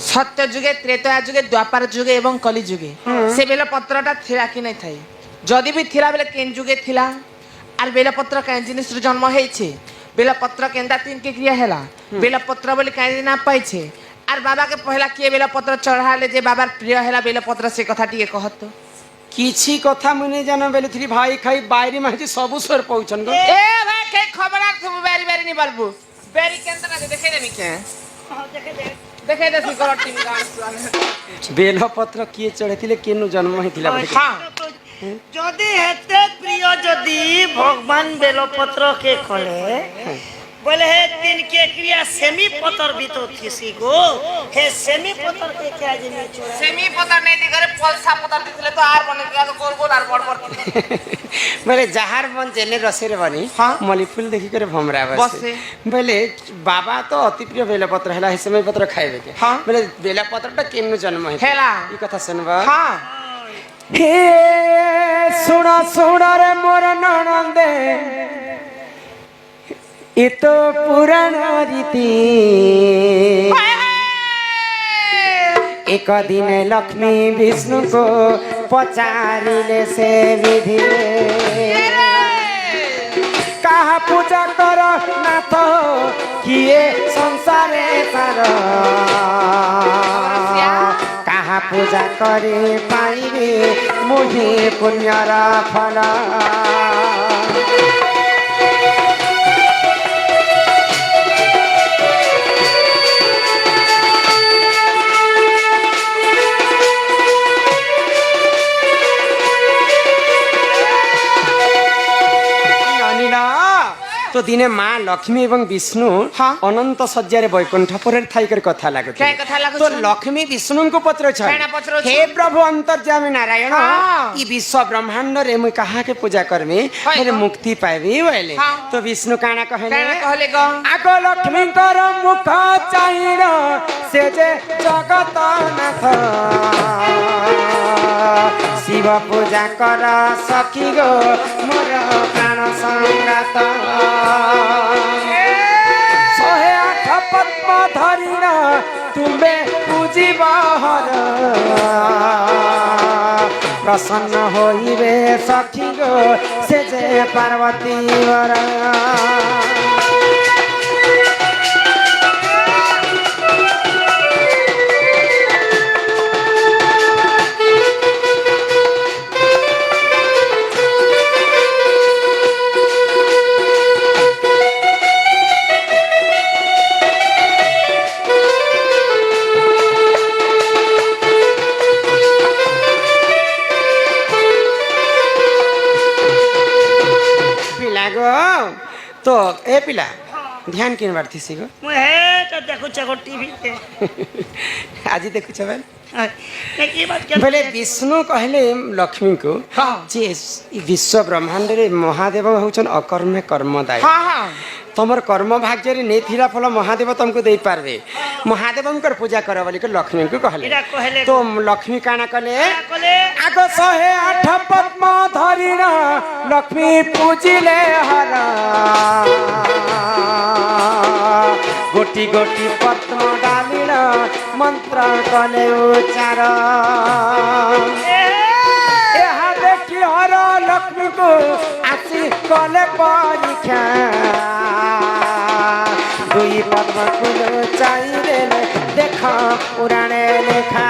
सत्य जुगे त्रेता जुगे द्वापर जुगे एवं कली जुगे से बेलपत्रटा थिला कि नहीं थाई जदि भी थिला बेले केन जुगे थिला आर बेलपत्र केन जिनिस जन्म हेछे बेलपत्र केंदा तीन के क्रिया हैला बेलपत्र बोली केन ना पाइछे आर बाबा के पहला किए बेलपत्र चढ़ाले जे बाबार प्रिय हैला बेलपत्र से कथा टिके कहत किछि कथा मुने जान बेलुथली भाई खाई बायरी माहि सब स्वर पहुचन गो ए भाई के खबरदार सब बेरी बेरी नि बलबू बेरी केंदा ना देखे देमी के हां देखे दे सिक्योरिटी टीम गांस बेलपत्र किए चढ़ेतिले केनु जन्म हेतिला हां যদি হেতে প্রিয় যদি ভগবান বেলপত্র কে কলে বলে হে তিন কে ক্রিয়া সেমি পতর ভিতর থিসি গো হে সেমি পতর কে কে আজ নে চোরা सेमी पतर नहीं दिगरे पलसा पतर दिले तो आर बने दिला तो गोल गोल आर बड़ बड़ बोले जहार मन जेने रसेरे बनी हाँ? मली फूल देखि करे भमरा बसे। बोले बाबा तो अति प्रिय बेलपत्र हैला हे समय पत्र खाइबे के हाँ? बोले बेलपत्रटा केनु जन्म हैला ई कथा सुनबा हां हे सुना सुना रे मोर ननंदे ये तो पुराना रीति एक दिन लक्ष्मी विष्णु को पचारिले से विधि कहा पूजा करो नाथ किए संसारे सार कहा पूजा करे पाइबे मुहि पुण्यर फल तो दिने माँ लक्ष्मी एवं विष्णु हाँ? अनंत सज्जा वैकुंठ पर थाइकर कथा लागु क्या कथा लागु तो लक्ष्मी विष्णु को पत्र छ केना पत्र छ? हे प्रभु अंतर्यामी नारायण हाँ। ई विश्व ब्रह्मांड रे मुई कहा के पूजा करमे हाय मेरे हाँ। मुक्ति पाइबे बोले हाँ। तो विष्णु काना कहले केना कहले गो आगो लक्ष्मी कर मुख चाहिर से जे जगत नाथ शिव पूजा कर सखी गो मोर प्राण संगात शहे आठ पद्म धरिण तुम्बे पूजिब हर प्रसन्न होइबे सखी गो से जे पार्वती वर तो ए पिला ध्यान किन बार थीसी गो मु हे त देखु छ टीवी पे आज देखु छ भाई ने की बात के बोले विष्णु कहले लक्ष्मी को हाँ। जे ई विश्व ब्रह्मांड रे महादेव होचन अकर्मे कर्मदायी हां हां तमर कर्म भाग्य रे नहीं थिला फल महादेव तुमको दे पारबे महादेवंकर पूजा कर बोली के लक्ष्मी को कहले इरा कहले तो लक्ष्मी काना कले कले आगो शहे आठ पद्म धरिण लक्ष्मी पूजिले हर गोटी गोटी पद्म डालिण मंत्र कले उच्चार यहाँ देखी हर लक्ष्मी को आसी कले परीक्षा दुई पद्म फूल चाहिए देखा पुराणे लेखा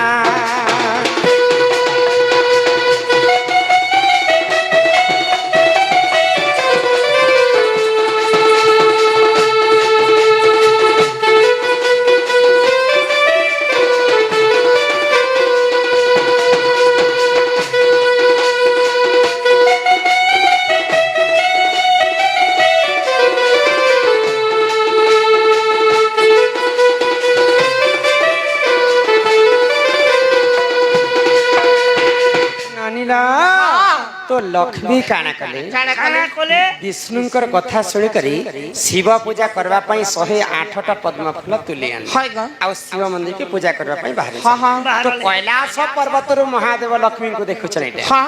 तो लक्ष्मी काना कले काना कले विष्णुकर कथा सुनि करी शिव पूजा करबा पई 108टा पद्म फूल तुले आन हाय गा आ शिव मंदिर के पूजा करबा पई बाहर हां हां तो कैलाश पर्वत रो महादेव लक्ष्मी को देखु चले हां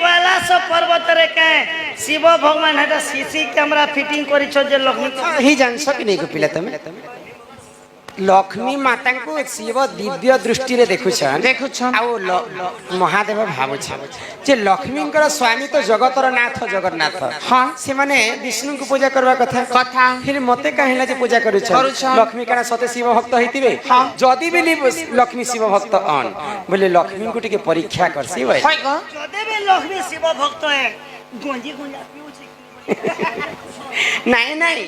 कैलाश पर्वत रे के शिव भगवान हेटा सीसी कैमरा फिटिंग करी छ जे लक्ष्मी ही जान सक नहीं को पिला तमे ଲକ୍ଷ୍ମୀ ମାତାଙ୍କୁ ଶିବ ଦିବ୍ୟ ଦୃଷ୍ଟିରେ ଦେଖୁଛନ୍ ଦେଖୁଛନ୍। ଆଉ ମହାଦେବ ଭାବୁଛନ୍ ଯେ ଲକ୍ଷ୍ମୀଙ୍କର ସ୍ୱାମୀ ତ ଜଗତର ନାଥ ଜଗନ୍ନାଥ ହଁ। ସେମାନେ ବିଷ୍ଣୁଙ୍କୁ ପୂଜା କରିବା କଥା କଥା। ହେଲେ ମତେ କାହିଁଲା ଯେ ପୂଜା କରୁଛନ୍ କରୁଛନ୍। ଲକ୍ଷ୍ମୀ କାଣା ସତେ ଶିବ ଭକ୍ତ ହେଇଥିବେ ହଁ। ଯଦି ବି ଲକ୍ଷ୍ମୀ ଶିବ ଭକ୍ତ ଅନ୍ ବୋଲେ ଲକ୍ଷ୍ମୀଙ୍କୁ ଟିକେ ପରୀକ୍ଷା କରସି ଭାଇ হয় গো যদি বি লক্ষ্মী শিব ভক্ত গঞ্জি গুঞ্জা পিউছে ନାଇଁ ନାଇଁ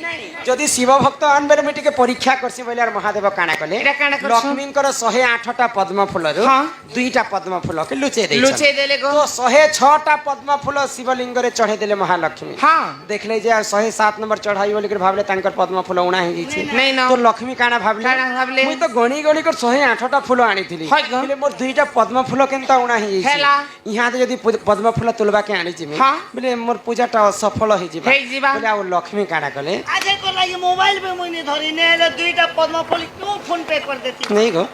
ଯଦି ଶିବ ଭକ୍ତ ଆନବରେ ମୁଁ ଟିକେ ପରୀକ୍ଷା କରସି ବୋଇଲେ ଆର ମହାଦେବ କାଣା କଲେ ଏଟା କାଣା କରଛନ୍? ଲକ୍ଷ୍ମୀଙ୍କର 108ଟା ପଦ୍ମ ଫୁଲରୁ ହଁ। 2ଟା ପଦ୍ମ ଫୁଲକେ ଲୁଚେଇ ଦେଇଛନ୍ লুচে দেলে গো তো 106টা পদ্ম ফুল শিবলিঙ্গরে চढ़େଇ দেলে মহালক্ষ্মী হ্যাঁ। দেখলে যে 107 নম্বর চढ़ाई बोली कर भाबले तांकर पद्म फूल उणा हे ଯାଇଛି नहीं ना। तो लक्ष्मी काना भाबले काना भाबले? मुई तो गणी गणी कर 108टा फूल आनीथिली হয় গো। बोले मोर 2टा पद्म फूल केनता उणा हे ଯାଇଛି हेला। इहां तो यदि पद्म फूल तुलबा के आनी जिमे हाँ। बोले मोर पूजाटा असफल हे जिबा হেই যিবা। बोले आ लक्ष्मी काना कले আজে কোলা ये मोबाइल पे मुनी धरी ने ले दुईटा पद्म फूल क्यों फोन पे कर देती नहीं गो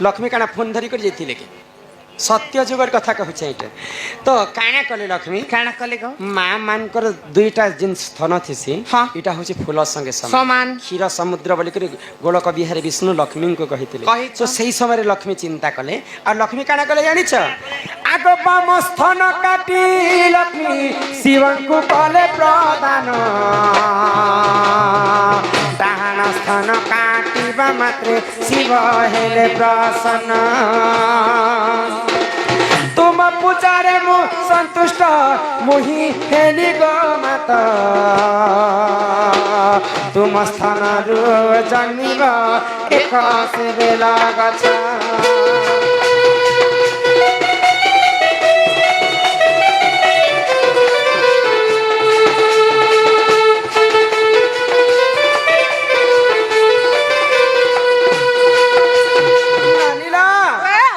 लक्ष्मी काना फोन धरी कर जेथिले के सत्य जुगर कथा कहूचे एटा तो काना कले लक्ष्मी কানা কলে গো মা মানকর 2টা জিন স্থন থিসি হ্যাঁ। এটা হচ্ছে ফুল সঙ্গে সমান সমান ক্ষীর সমুদ্র বলি করে গোলক বিহারে বিষ্ণু লক্ষ্মীଙ୍କୁ কহিଥିଲେ କହିଛ। তো সেই সময় লক্ষ্মী চিন্তা কলে আর লক্ষ্মী কানা কলে জানিছ আগ বাম স্থন কাটি লক্ষ্মী শিবଙ୍କୁ কলে প্রদান ডাহাণ স্থন কাটিবা মাত্রে শিব হেলে প্রসন্ন तुम पूजारे मु संतुष्ट मुहि हेली गो माता तुम स्थान रु जन्मिब एक से बेला गछ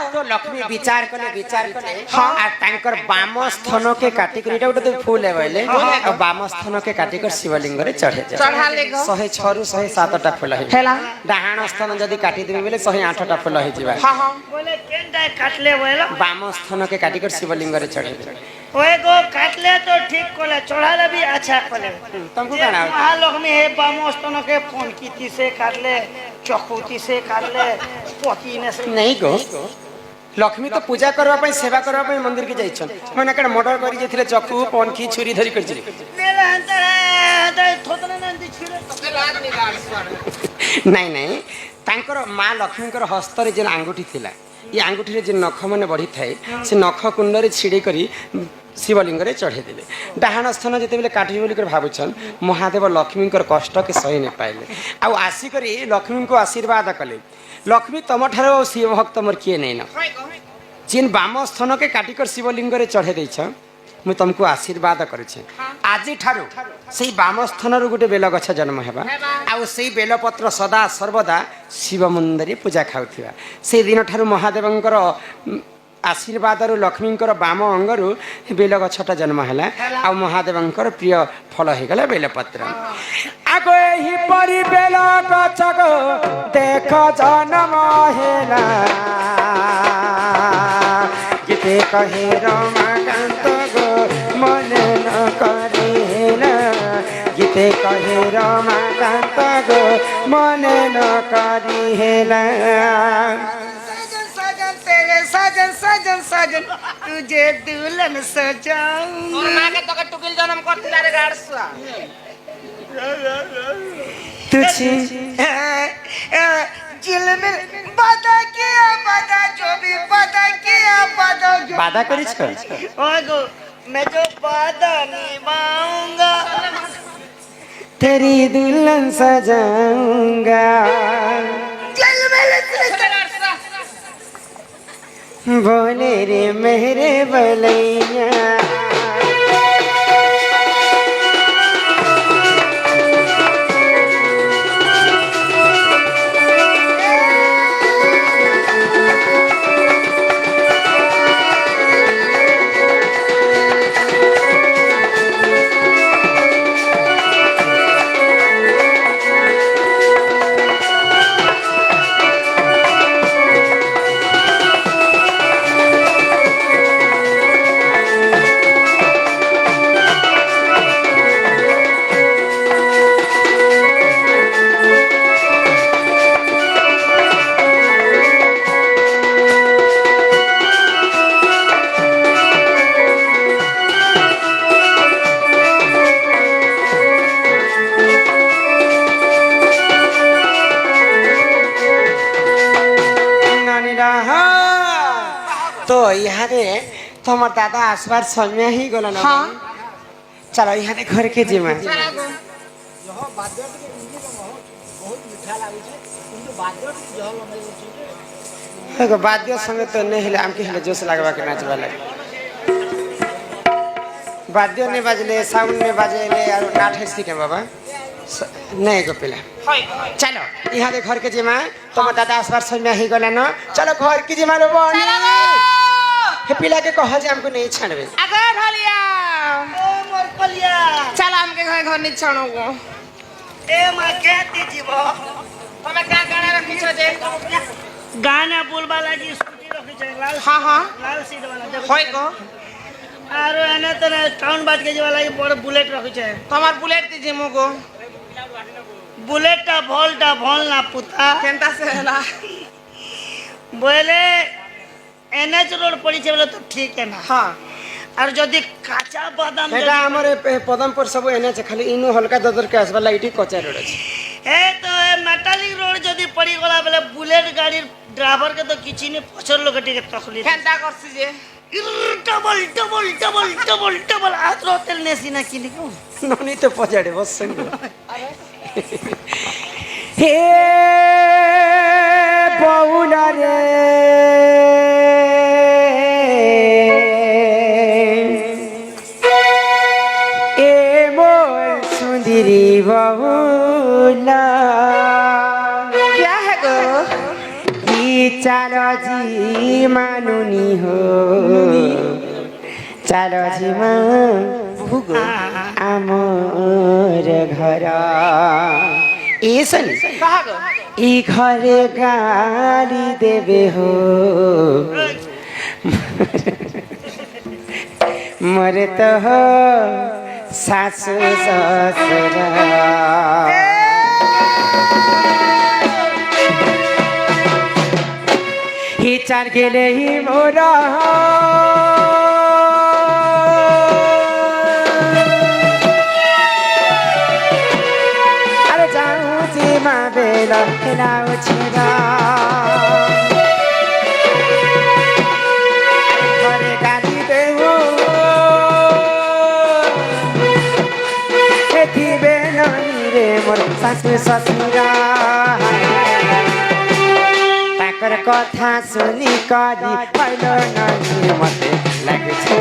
तो लक्ष्मी विचार कले हाँ आ तांकर बाम स्थन के काटी कर एटा उठे फूल है बोले आ बाम स्थन के काटी कर शिवलिंग रे चढ़े जा চড়ালে গো 106 रु 107टा फूल है হেলা डाहाण स्थन जदी काटी देबे बोले 108टा फूल है जिबा হ্যাঁ হ্যাঁ बोले केनटा काटले बोला बाम स्थन के काटी कर शिवलिंग रे चढ़े ओए गो काटले तो ठीक कोले चढ़ाले भी अच्छा कोले तुमको कहना महालक्ष्मी हे बामस्तन के फोन कीती से काटले चकुती से काटले पति ने से नहीं गो लक्ष्मी तो पूजा करबा पई सेवा करबा पई मंदिर के जाइछन माने कण मर्डर करी जेथिले चक्कू पनखी छुरी धरी कर जिले मेरा अंतर थोतने नंदी छिरे नहीं नहीं तांकर माँ लक्ष्मीकर हस्तर जेन आंगुठी थिला ये आंगुठी रे जे नख माने बढ़ी थाए से नख कुंड रे छिड़ी करी शिवलिंग रे चढ़े देले डाहाण स्थान जेते बेले काटी बोली कर भाबुछन महादेव लक्ष्मीकर कष्ट के सही ने पाइले आ आसी करी लक्ष्मी को आशीर्वाद कले लक्ष्मी तम ठारो शिव भक्त मोर किए नहीं न जिन बाम स्थान के काटिकर शिवलिंग रे चढ़े देछ मु तुमको आशीर्वाद करुछे आज ठारू सेई बाम स्थान रु गोटे बेल गछ जन्म हेबा आ सेई बेल पत्र सदा सर्वदा शिव मंदिर पूजा खाउथिबा से दिन ठारू महादेवंकर आशीर्वाद रु लक्ष्मींकर बाम अंगरु बेल गछटा जन्म हैला आ महादेवंकर प्रिय फल हे गला बेल पत्र आगो ही परि बेल गछ गो देख जन्म हैला किते कहे रमाकांत गो मन न करेला गीते कहे रमाकांत गो मन न करेला सजन सजन सजन तुझे दुल्हन सजाऊं তোর মাকে তোকে টুকিল জন্ম করছিলা রে গাড়সা तुझे जिलमिल बादा किया बादा जो भी बादा किया बादा जो बाधा करिछ ओगो मैं जो बादा निभाऊंगा तेरी दुल्हन सजाऊंगा जिलमिल बोले रे मेरे बलैया তো ইহারে তোমার দাদা আসবার সময় হি গলা না হ্যাঁ। চলো ইহারে ঘরকে জিমা বাদ্য সঙ্গে তো নেই হলে আমকে হলে জোশ লাগবা के नाचबा लगे बाद्य नहीं बजले साउंड नहीं बजेले और नाट है सीखे बाबा नहीं को पिला चलो यहाँ दे घर के जिमा तुम दादा असबार समय ही गला न चलो घर की जिमा लो बनी हे पिला के कह जे हमको नहीं छाड़बे अगर ढलिया ओ मोर कलिया चल हमके घर घर नहीं छाड़ोगो ए मां के दी जीवो हमें क्या गाना रखी छो जे गाना बोलबा लागी स्कूटी रखी छै लाल हाँ हाँ लाल सीट वाला देखो होय गो आरो एने तो टाउन बात के जीवा लागी बड़ बुलेट रखी छै তোমার বুলেট দিজি মুগো बुलेट भोल ना पुता केनता से हला बोले एनएच रोड पड़ी छै बोले तो ठीक है ना हाँ और जदी काचा बादाम हेटा हमरे पदमपुर सब एने छे खाली इनु हल्का ददर के असबा लाइटी कच्चा रोड छै ए तो ए मेटालिक रोड जदी पड़ी गला बोले बुलेट गाड़ी ड्राइवर के तो किछि ने पछर लोग टिके तकली केनता करसी जे double double double double double आत्रो तेल नेसी ना किनी को ननी तो पजाड़े बस संग हे बहुला रे ए मोर सुंदरी बहुला क्या है गो की चालो जी मानुनी हो चालो जी मानुगो आमर घर ए सुन कहा गो ई घरे गाड़ी देवे हो मरे तो हो सासु ससुर ही चार गेले ही मोरा अरे जाऊँ सीमा बेला खिलाओ छिरा घरे गाली देवो एथी बेनानी रे मोर सासु ससुरा ताकर कथा सुनी करी पहिलो ननी मते लागे छे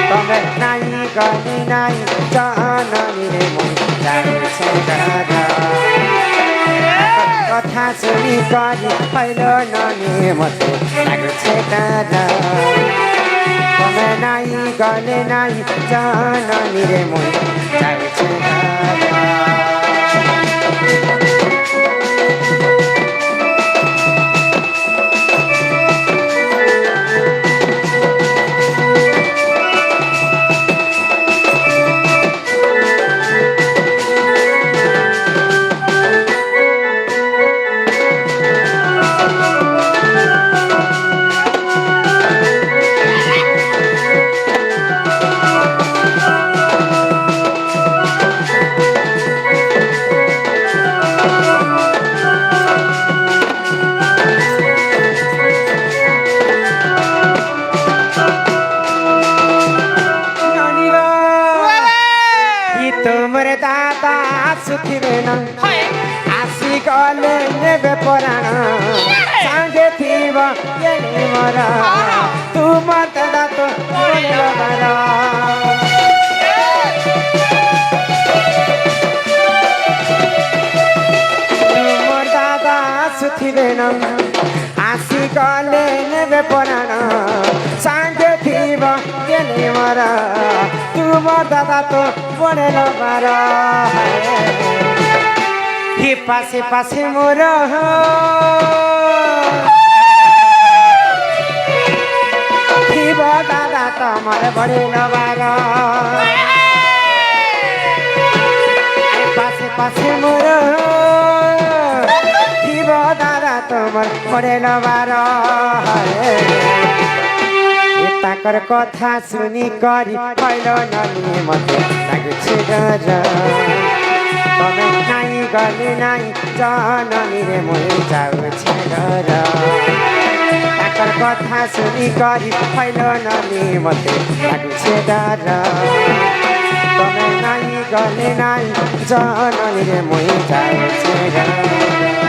तमे नाई गनी नाई जाननी रे मोर लागे छे कथा सुनी करी पहिलो ननी मते लागे छे तमे नाई गनी नाई जाननी रे मोर लागे छे आसी गले नेबे पराण सांगे थीब येने मरा तू मत दात बोलो बारा मोर दादा सुथिबे न आसी गले नेबे पराण सांगे थीब येने मरा तू मत दात बोलो बारा ही पासे पासे मोर थीब दादा तमर बड़े नबार पासे पासे मोर थीब दादा तमर बड़े नबार ताकर कथा सुनी करी पहिलो ननी मते लागे डर तमे नाई गले नाई जाननी रे मोर जाऊ छेडर ताकर ତାଙ୍କର କଥା ଶୁଣି କରି ପାଇଲ ନାନୀ ମତେ ଲାଗୁଛେ ଡର ତମେ ନାଇଁ ଗଲେ ନାଇଁ ଜନନୀରେ ମୁଇଁ ଯାଉଛେ